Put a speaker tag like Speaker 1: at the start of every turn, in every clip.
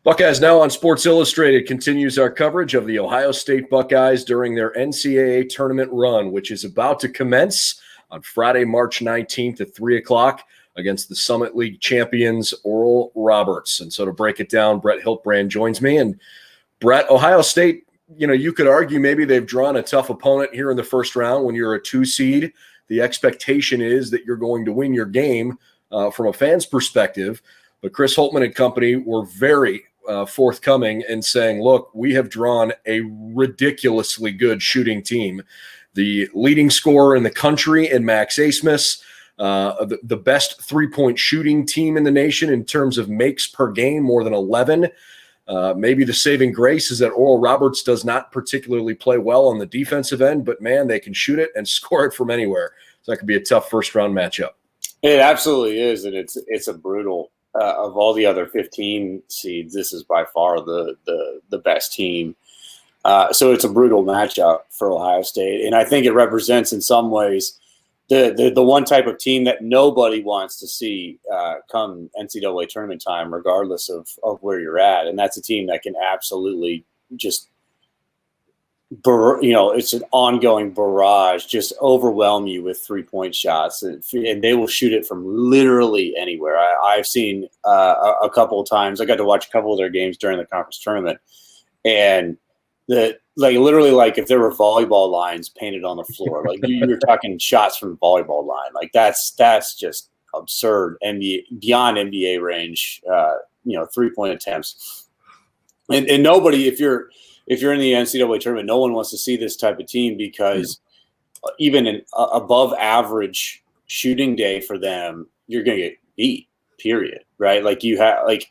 Speaker 1: Buckeyes Now on Sports Illustrated continues our coverage of the Ohio State Buckeyes during their NCAA Tournament run, which is about to commence on Friday, March 19th at 3 o'clock against the Summit League champions, Oral Roberts. And so to break it down, Brett Hiltbrand joins me. And Brett, Ohio State, you could argue maybe they've drawn a tough opponent here in the first round. When you're a 2 seed, the expectation is that you're going to win your game from a fan's perspective. But Chris Holtmann and company were very forthcoming and saying, look, we have drawn a ridiculously good shooting team. The leading scorer in the country in Max Asmus, the best three-point shooting team in the nation in terms of makes per game, more than 11. Maybe the saving grace is that Oral Roberts does not particularly play well on the defensive end, but man, they can shoot it and score it from anywhere. So that could be a tough first-round matchup. It
Speaker 2: absolutely is, and it's a brutal. Of all the other 15 seeds, this is by far the best team. So it's a brutal matchup for Ohio State, and I think it represents in some ways the one type of team that nobody wants to see come NCAA tournament time, regardless of where you're at, and that's a team that can absolutely just it's an ongoing barrage, just overwhelm you with 3-point shots, and they will shoot it from literally anywhere. I've seen a couple of times. I got to watch a couple of their games during the conference tournament, and literally if there were volleyball lines painted on the floor, you were talking shots from the volleyball line. That's just absurd. Beyond NBA range, 3-point attempts, and nobody, if you're in the NCAA tournament, no one wants to see this type of team because even an above average shooting day for them, you're going to get beat, period. Right.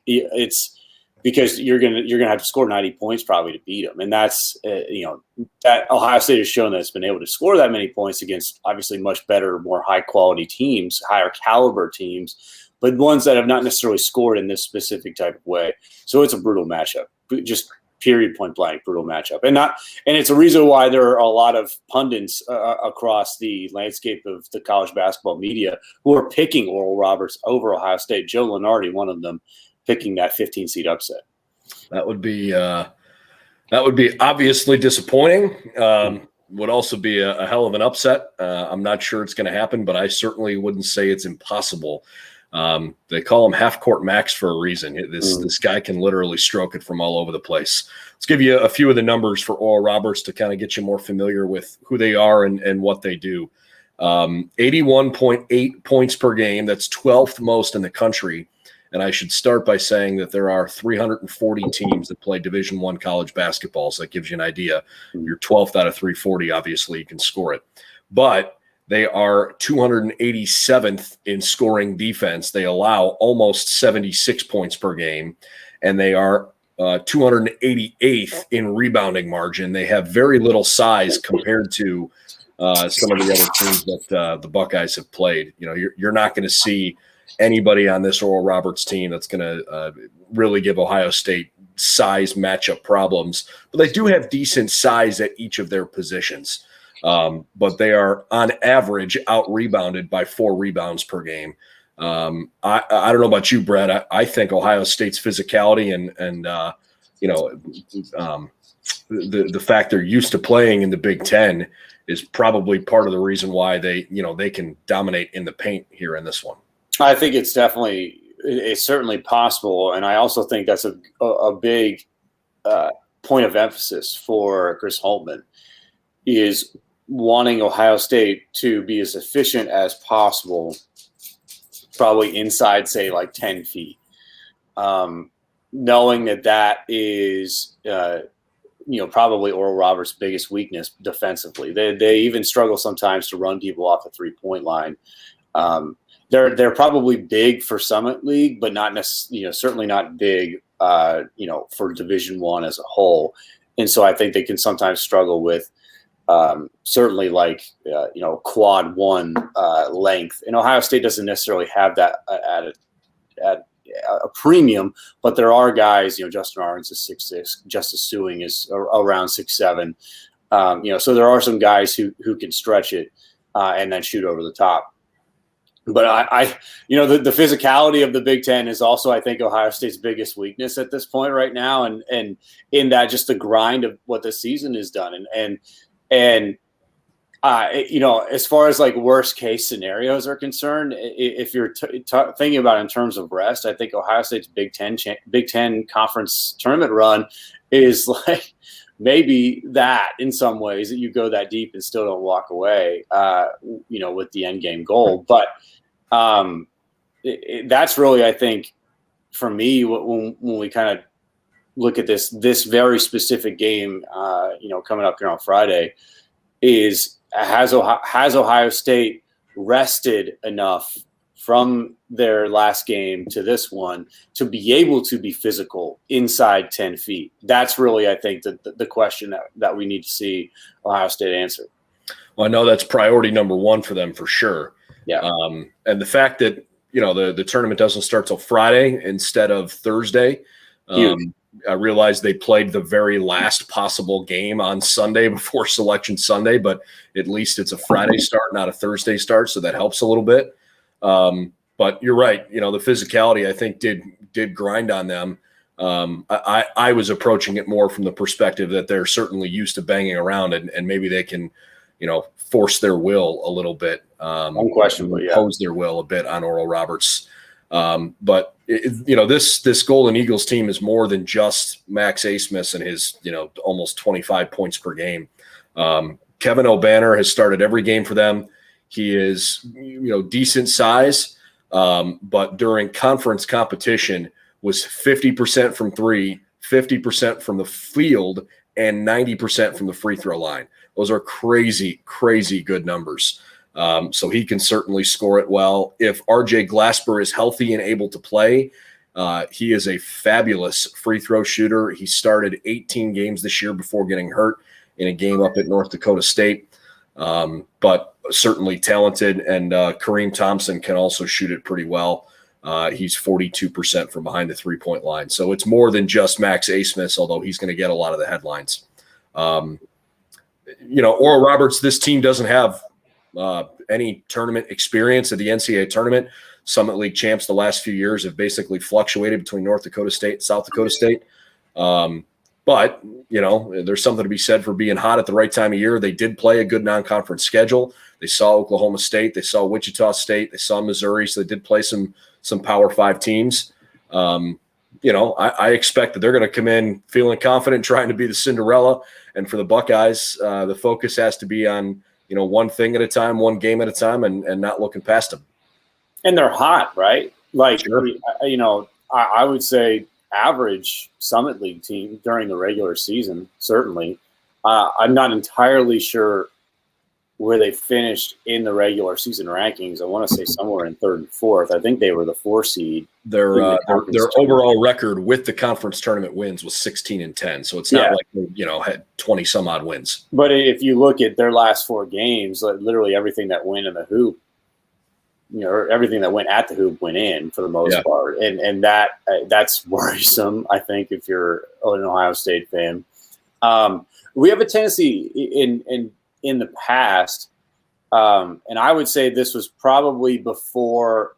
Speaker 2: It's because you're going to have to score 90 points probably to beat them. And that's, that Ohio State has shown that it's been able to score that many points against obviously much better, more high quality teams, higher caliber teams, but ones that have not necessarily scored in this specific type of way. So it's a brutal matchup. Just period, point blank, brutal matchup. And it's a reason why there are a lot of pundits across the landscape of the college basketball media who are picking Oral Roberts over Ohio State. Joe Lunardi, one of them, picking that 15 seed upset.
Speaker 1: That would be obviously disappointing. Would also be a hell of an upset. I'm not sure it's going to happen, but I certainly wouldn't say it's impossible. They call him half-court Max for a reason. This guy can literally stroke it from all over the place. Let's give you a few of the numbers for Oral Roberts to kind of get you more familiar with who they are and what they do. 81.8 points per game. That's 12th most in the country. And I should start by saying that there are 340 teams that play Division I college basketball. So that gives you an idea. You're 12th out of 340. Obviously, you can score it. But they are 287th in scoring defense. They allow almost 76 points per game, and they are 288th in rebounding margin. They have very little size compared to some of the other teams that the Buckeyes have played. You're not going to see anybody on this Oral Roberts team that's going to really give Ohio State size matchup problems, but they do have decent size at each of their positions. But they are on average out-rebounded by 4 rebounds per game. I don't know about you, Brett. I think Ohio State's physicality and the fact they're used to playing in the Big Ten is probably part of the reason why they can dominate in the paint here in this one.
Speaker 2: I think it's certainly possible, and I also think that's a big point of emphasis for Chris Holtmann is wanting Ohio State to be as efficient as possible, probably inside, say, 10 feet, knowing that is, probably Oral Roberts' biggest weakness defensively. They even struggle sometimes to run people off the 3-point line. They're probably big for Summit League, but not necessarily, certainly not big, for Division I as a whole. And so I think they can sometimes struggle with certainly quad 1 length. And Ohio State doesn't necessarily have that at a premium, but there are guys, Justin Arns is 6'6", Justice Suing is around 6'7". So there are some guys who can stretch it and then shoot over the top. But the physicality of the Big Ten is also, I think, Ohio State's biggest weakness at this point right now, and in that, just the grind of what the season has done, and as far as like worst case scenarios are concerned, if you're thinking about it in terms of rest, I think Ohio State's Big Ten conference tournament run is like maybe that in some ways, that you go that deep and still don't walk away, with the end game goal. But that's really, I think, for me, when we kind of look at this very specific game, coming up here on Friday, is has Ohio State rested enough from their last game to this one to be able to be physical inside 10 feet? That's really, I think, the question that we need to see Ohio State answer.
Speaker 1: Well, I know that's priority number one for them for sure.
Speaker 2: Yeah.
Speaker 1: And the fact that, the tournament doesn't start till Friday instead of Thursday. I realized they played the very last possible game on Sunday before Selection Sunday, but at least it's a Friday start, not a Thursday start. So that helps a little bit. But you're right. The physicality, I think, did grind on them. I was approaching it more from the perspective that they're certainly used to banging around, and maybe they can, force their will a little bit.
Speaker 2: Unquestionably,
Speaker 1: impose their will a bit on Oral Roberts. But this Golden Eagles team is more than just Max Asmus and his, almost 25 points per game. Kevin O'Banner has started every game for them. He is, decent size, but during conference competition was 50% from three, 50% from the field, and 90% from the free throw line. Those are crazy, crazy good numbers. So he can certainly score it well. If RJ Glasper is healthy and able to play, he is a fabulous free throw shooter. He started 18 games this year before getting hurt in a game up at North Dakota State, but certainly talented. And Kareem Thompson can also shoot it pretty well. He's 42% from behind the three-point line. So it's more than just Max Asmus, although he's going to get a lot of the headlines. Oral Roberts, this team doesn't have any tournament experience at the NCAA tournament. Summit League champs the last few years have basically fluctuated between North Dakota State and South Dakota State. But, there's something to be said for being hot at the right time of year. They did play a good non-conference schedule. They saw Oklahoma State. They saw Wichita State. They saw Missouri. So they did play some Power 5 teams. I expect that they're going to come in feeling confident, trying to be the Cinderella. And for the Buckeyes, the focus has to be on, one thing at a time, one game at a time, and not looking past them.
Speaker 2: And they're hot, right? Like,
Speaker 1: sure.
Speaker 2: I would say average Summit League team during the regular season, certainly. I'm not entirely sure where they finished in the regular season rankings. I want to say somewhere in third and fourth. I think they were the 4 seed.
Speaker 1: Their overall record with the conference tournament wins was 16-10. So it's not like they, had 20 some odd wins.
Speaker 2: But if you look at their last 4 games, literally everything that went in the hoop, or everything that went at the hoop went in for the most part. And that's worrisome, I think, if you're an Ohio State fan. We have a tendency in the past, and I would say this was probably before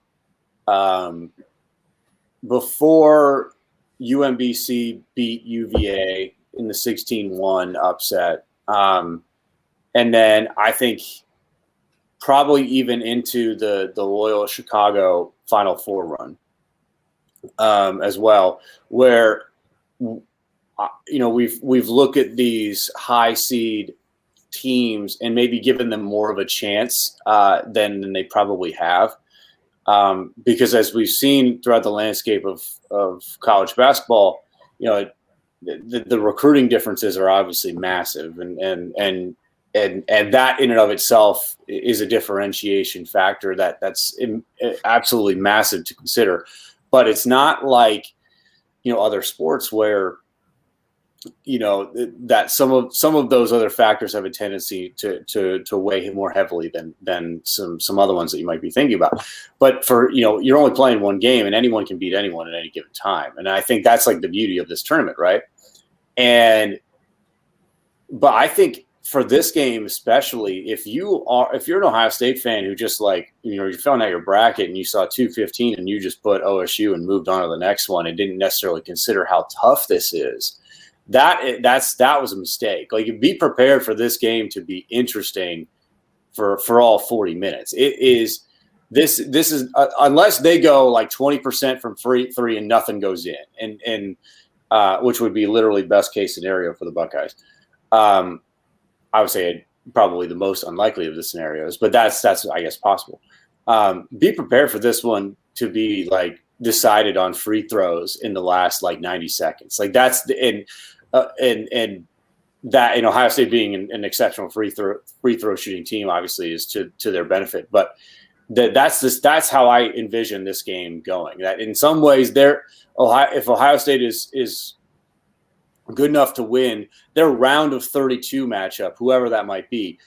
Speaker 2: UMBC beat UVA in the 16-1 upset. And then I think probably even into the Loyola Chicago Final Four run as well, where we've looked at these high seed teams and maybe given them more of a chance than they probably have, because as we've seen throughout the landscape of college basketball, the recruiting differences are obviously massive, and that in and of itself is a differentiation factor that's absolutely massive to consider. But it's not like other sports where that some of those other factors have a tendency to weigh more heavily than some other ones that you might be thinking about. But for you're only playing one game, and anyone can beat anyone at any given time, and I think that's like the beauty of this tournament, right? But I think for this game, especially if you're an Ohio State fan who just you found out your bracket and you saw 215 and you just put OSU and moved on to the next one and didn't necessarily consider how tough this is, that was a mistake. Like, be prepared for this game to be interesting for all 40 minutes. It is. This is unless they go like 20% from free three and nothing goes in, and which would be literally best case scenario for the Buckeyes. I would say probably the most unlikely of the scenarios, but that's I guess possible. Be prepared for this one to be like decided on free throws in the last like 90 seconds. Like that's and that, Ohio State being an exceptional free throw shooting team obviously is to their benefit, but that's how I envision this game going. That in some ways, if Ohio State is good enough to win, their round of 32 matchup, whoever that might be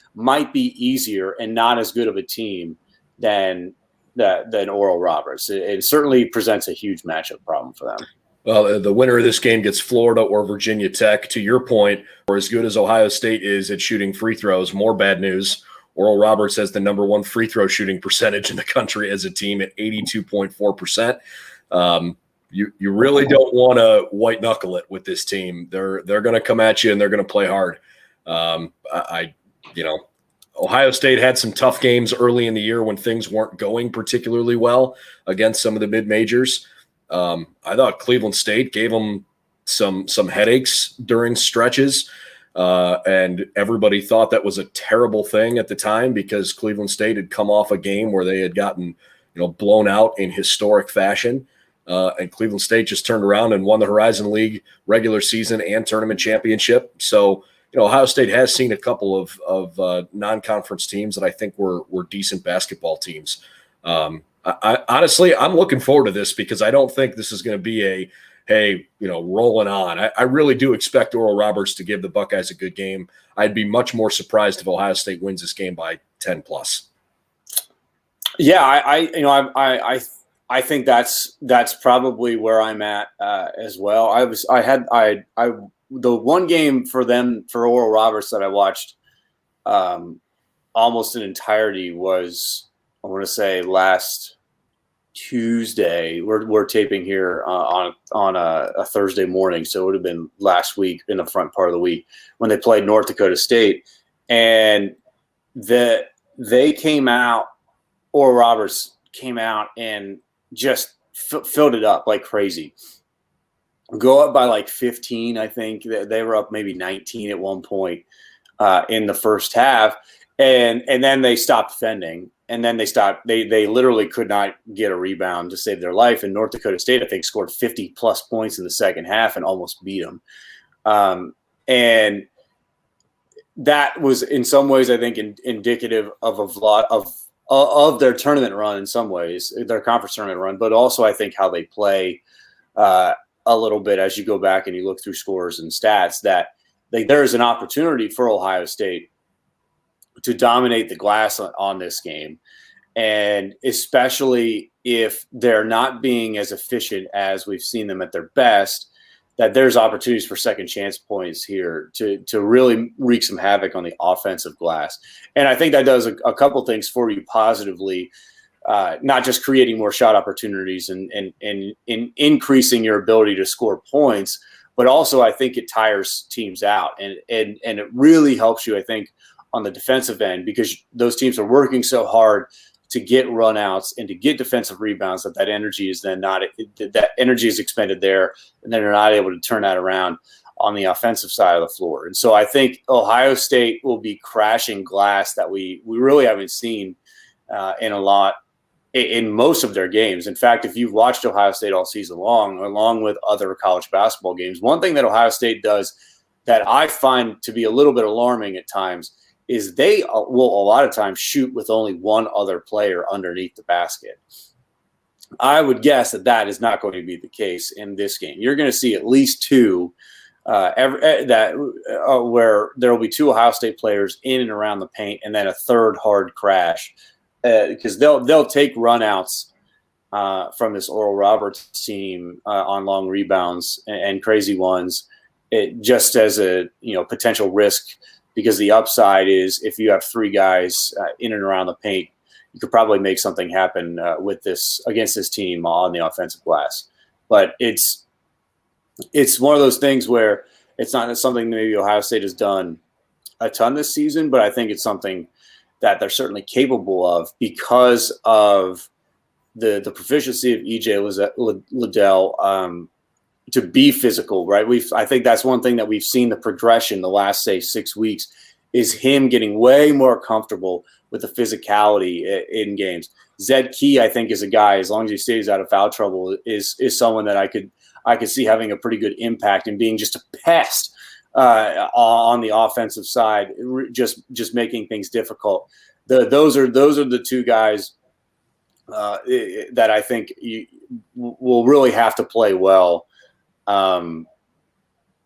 Speaker 2: easier and not as good of a team than Oral Roberts. It certainly presents a huge matchup problem for them.
Speaker 1: Well, the winner of this game gets Florida or Virginia Tech. To your point, or as good as Ohio State is at shooting free throws, more bad news. Oral Roberts has the number one free throw shooting percentage in the country as a team at 82.4%. You really don't want to white knuckle it with this team. They're going to come at you and they're going to play hard. Ohio State had some tough games early in the year when things weren't going particularly well against some of the mid majors. I thought Cleveland State gave them some headaches during stretches. And everybody thought that was a terrible thing at the time because Cleveland State had come off a game where they had gotten, blown out in historic fashion. And Cleveland State just turned around and won the Horizon League regular season and tournament championship. So, Ohio State has seen a couple of non-conference teams that I think were decent basketball teams. Honestly, I'm looking forward to this because I don't think this is going to be rolling on. I really do expect Oral Roberts to give the Buckeyes a good game. I'd be much more surprised if Ohio State wins this game by 10 plus.
Speaker 2: Yeah, I think that's probably where I'm at as well. The one game for Oral Roberts that I watched almost in entirety was, I want to say, last Tuesday. We're taping here on a Thursday morning, so it would have been last week in the front part of the week when they played North Dakota State, and they came out. Oral Roberts came out and just filled it up like crazy. Go up by like 15, I think. They were up maybe 19 at one point in the first half, and then they stopped defending. And then they literally could not get a rebound to save their life. And North Dakota State, I think, scored 50-plus points in the second half and almost beat them. And that was, in some ways, I think, indicative of a lot of their tournament run in some ways, their conference tournament run, but also I think how they play a little bit as you go back and you look through scores and stats, that there is an opportunity for Ohio State to dominate the glass on this game. And especially if they're not being as efficient as we've seen them at their best, that there's opportunities for second chance points here to really wreak some havoc on the offensive glass. And I think that does a couple things for you positively, not just creating more shot opportunities and increasing your ability to score points, but also I think it tires teams out. And it really helps you, I think, on the defensive end, because those teams are working so hard to get runouts and to get defensive rebounds that energy is then that energy is expended there, and then they're not able to turn that around on the offensive side of the floor. And so I think Ohio State will be crashing glass that we really haven't seen in most of their games. In fact, if you've watched Ohio State all season long, along with other college basketball games, one thing that Ohio State does that I find to be a little bit alarming at times is they will a lot of times shoot with only one other player underneath the basket. I would guess that is not going to be the case in this game. You're going to see at least two where there will be two Ohio State players in and around the paint, and then a third hard crash because they'll take runouts from this Oral Roberts team on long rebounds and crazy ones, just as a potential risk. because the upside is if you have three guys in and around the paint, you could probably make something happen with this against this team on the offensive glass. But it's one of those things where it's not something that maybe Ohio State has done a ton this season, but I think it's something that they're certainly capable of because of the proficiency of EJ Liddell to be physical, right? I think that's one thing that we've seen the progression the last, say, 6 weeks is him getting way more comfortable with the physicality in games. Zed Key, I think, is a guy, as long as he stays out of foul trouble, is someone that I could see having a pretty good impact and being just a pest on the offensive side, just making things difficult. Those are the two guys that I think will really have to play well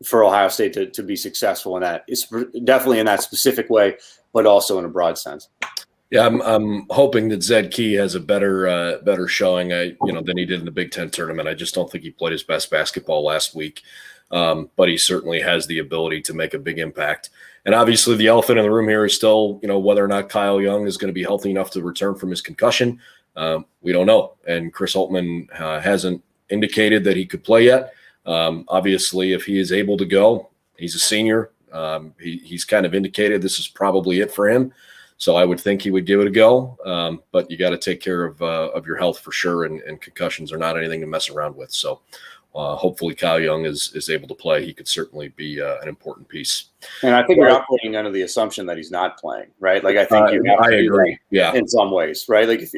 Speaker 2: for Ohio State to be successful in that. It's definitely in that specific way, but also in a broad sense.
Speaker 1: Yeah, I'm hoping that Zed Key has a better showing, than he did in the Big Ten tournament. I just don't think he played his best basketball last week, but he certainly has the ability to make a big impact. And obviously, the elephant in the room here is still, whether or not Kyle Young is going to be healthy enough to return from his concussion. We don't know, and Chris Holtmann hasn't indicated that he could play yet. Obviously, if he is able to go, he's a senior. He's kind of indicated this is probably it for him. So I would think he would give it a go, but you got to take care of your health for sure, and concussions are not anything to mess around with. So hopefully Kyle Young is able to play. He could certainly be an important piece.
Speaker 2: And I think you're operating under the assumption that he's not playing, right? Like I think you have to
Speaker 1: agree. Yeah,
Speaker 2: in some ways, right? Like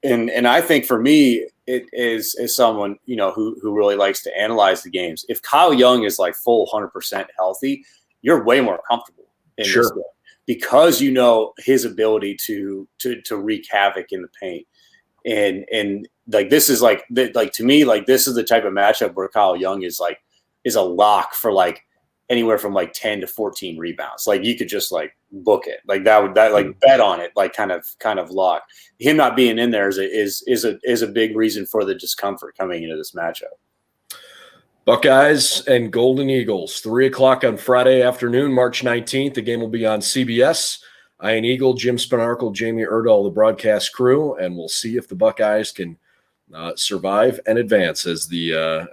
Speaker 2: and I think for me, it is someone who really likes to analyze the games. If Kyle Young is like full 100% healthy, you're way more comfortable in this game. Because his ability to wreak havoc in the paint, and like this is like to me, like this is the type of matchup where Kyle Young is a lock for like anywhere from like 10 to 14 rebounds. Like you could just like book it, like that bet on it, like kind of lock. Him not being in there is a big reason for the discomfort coming into this matchup.
Speaker 1: Buckeyes and Golden Eagles, 3:00 on Friday afternoon, March 19th. The game will be on CBS. Ian Eagle, Jim Spinarkle, Jamie Erdahl, the broadcast crew, and we'll see if the Buckeyes can survive and advance as the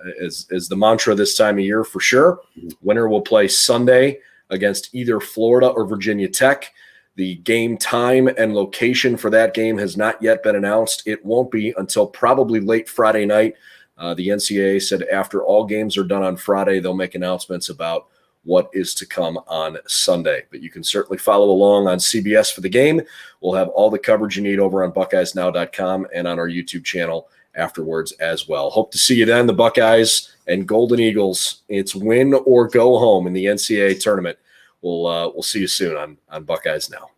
Speaker 1: mantra this time of year for sure. Winner will play Sunday against either Florida or Virginia Tech. The game time and location for that game has not yet been announced. It won't be until probably late Friday night. The NCAA said after all games are done on Friday, they'll make announcements about what is to come on Sunday. But you can certainly follow along on CBS for the game. We'll have all the coverage you need over on BuckeyesNow.com and on our YouTube channel afterwards as well. Hope to see you then, the Buckeyes and Golden Eagles. It's win or go home in the NCAA tournament. We'll see you soon on Buckeyes Now.